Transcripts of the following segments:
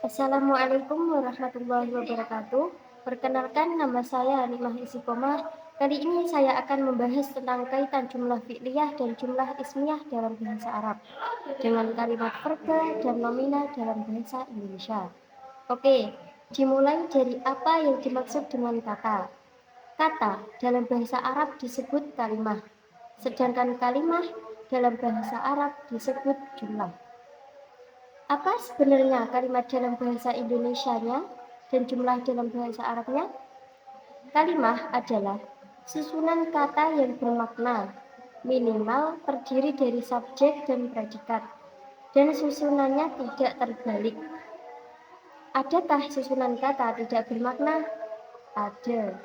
Assalamualaikum warahmatullahi wabarakatuh. Perkenalkan, nama saya Halimah Istiqomah. Kali ini saya akan membahas tentang kaitan jumlah fi'liyah dan jumlah ismiyah dalam bahasa Arab dengan kalimat verba dan nomina dalam bahasa Indonesia. Oke, dimulai dari apa yang dimaksud dengan kata. Kata dalam bahasa Arab disebut kalimah, sedangkan kalimah dalam bahasa Arab disebut jumlah. Apa sebenarnya kalimat dalam bahasa Indonesianya dan jumlah dalam bahasa Arabnya? Kalimah adalah susunan kata yang bermakna, minimal terdiri dari subjek dan predikat, dan susunannya tidak terbalik. Adakah susunan kata tidak bermakna? Ada.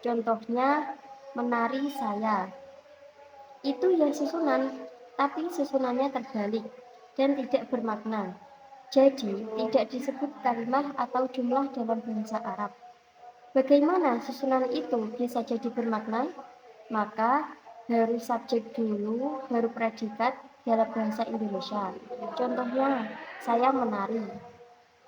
Contohnya, menari saya. Itu ya susunan, tapi susunannya terbalik dan tidak bermakna. Jadi, tidak disebut kalimah atau jumlah dalam bahasa Arab. Bagaimana susunan itu bisa jadi bermakna? Maka, harus subjek dulu, baru predikat dalam bahasa Indonesia. Contohnya, saya menari.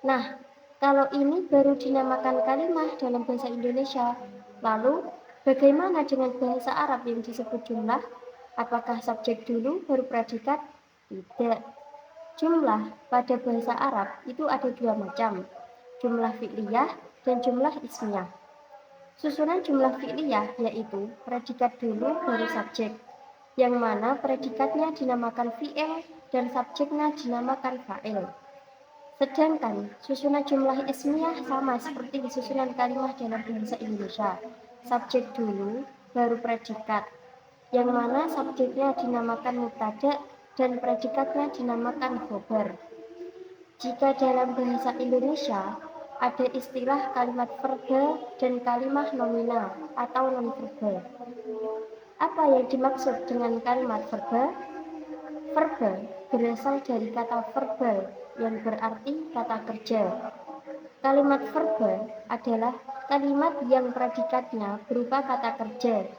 Nah, kalau ini baru dinamakan kalimah dalam bahasa Indonesia. Lalu, bagaimana dengan bahasa Arab yang disebut jumlah? Apakah subjek dulu baru predikat? Tidak. Jumlah pada bahasa Arab itu ada dua macam, jumlah fi'liyah dan jumlah ismiyah. Susunan jumlah fi'liyah yaitu predikat dulu baru subjek, yang mana predikatnya dinamakan fi'il dan subjeknya dinamakan fa'il. Sedangkan susunan jumlah ismiyah sama seperti susunan kalimat dalam bahasa Indonesia, subjek dulu baru predikat, yang mana subjeknya dinamakan mubtada dan predikatnya dinamakan khobar. Jika dalam bahasa Indonesia ada istilah kalimat verba dan kalimat nomina atau non-verba. Apa yang dimaksud dengan kalimat verba? Verba berasal dari kata verbal yang berarti kata kerja. Kalimat verba adalah kalimat yang predikatnya berupa kata kerja.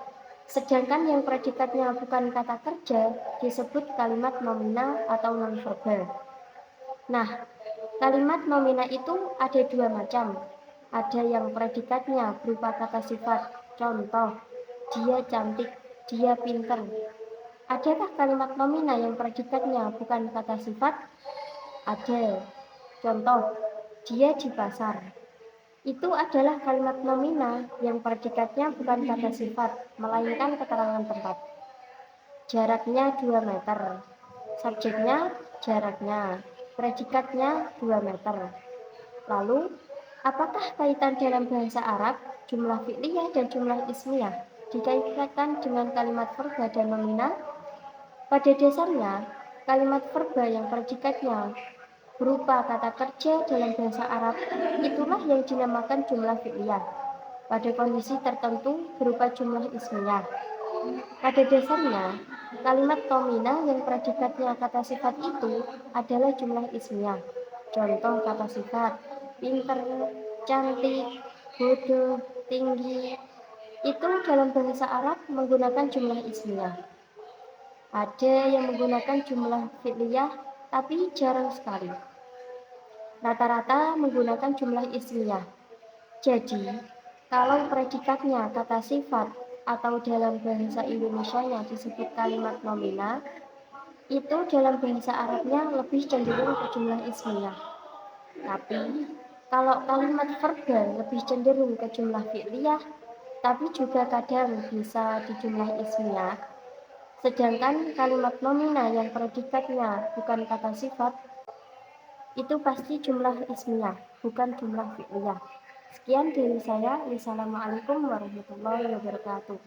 Sedangkan yang predikatnya bukan kata kerja disebut kalimat nomina atau non-verbal. Nah, kalimat nomina itu ada dua macam. Ada yang predikatnya berupa kata sifat, contoh, dia cantik, dia pintar. Adakah kalimat nomina yang predikatnya bukan kata sifat? Ada. Contoh, dia di pasar. Itu adalah kalimat nomina yang predikatnya bukan kata sifat, melainkan keterangan tempat. Jaraknya 2 meter. Subjeknya jaraknya, predikatnya 2 meter. Lalu, apakah kaitan dalam bahasa Arab jumlah fi'liyah dan jumlah ismiyah dikaitkan dengan kalimat verba dan nomina? Pada dasarnya, kalimat verba yang predikatnya berupa kata kerja dalam bahasa Arab itulah yang dinamakan jumlah fi'liyah. Pada kondisi tertentu berupa jumlah ismiyah. Pada dasarnya, kalimat nomina yang predikatnya kata sifat itu adalah jumlah ismiyah. Contoh kata sifat, pinter, cantik, bodoh, tinggi. Itu dalam bahasa Arab menggunakan jumlah ismiyah. Ada yang menggunakan jumlah fi'liyah, tapi jarang sekali. Rata-rata menggunakan jumlah ismiyah. Jadi, kalau predikatnya kata sifat atau dalam bahasa Indonesianya disebut kalimat nomina, itu dalam bahasa Arabnya lebih cenderung ke jumlah ismiyah. Tapi, kalau kalimat verba lebih cenderung ke jumlah fi'liyah, tapi juga kadang bisa di jumlah ismiyah. Sedangkan kalimat nomina yang predikatnya bukan kata sifat, itu pasti jumlah ismiyah, bukan jumlah fi'liyah. Sekian dari saya. Wassalamualaikum warahmatullahi wabarakatuh.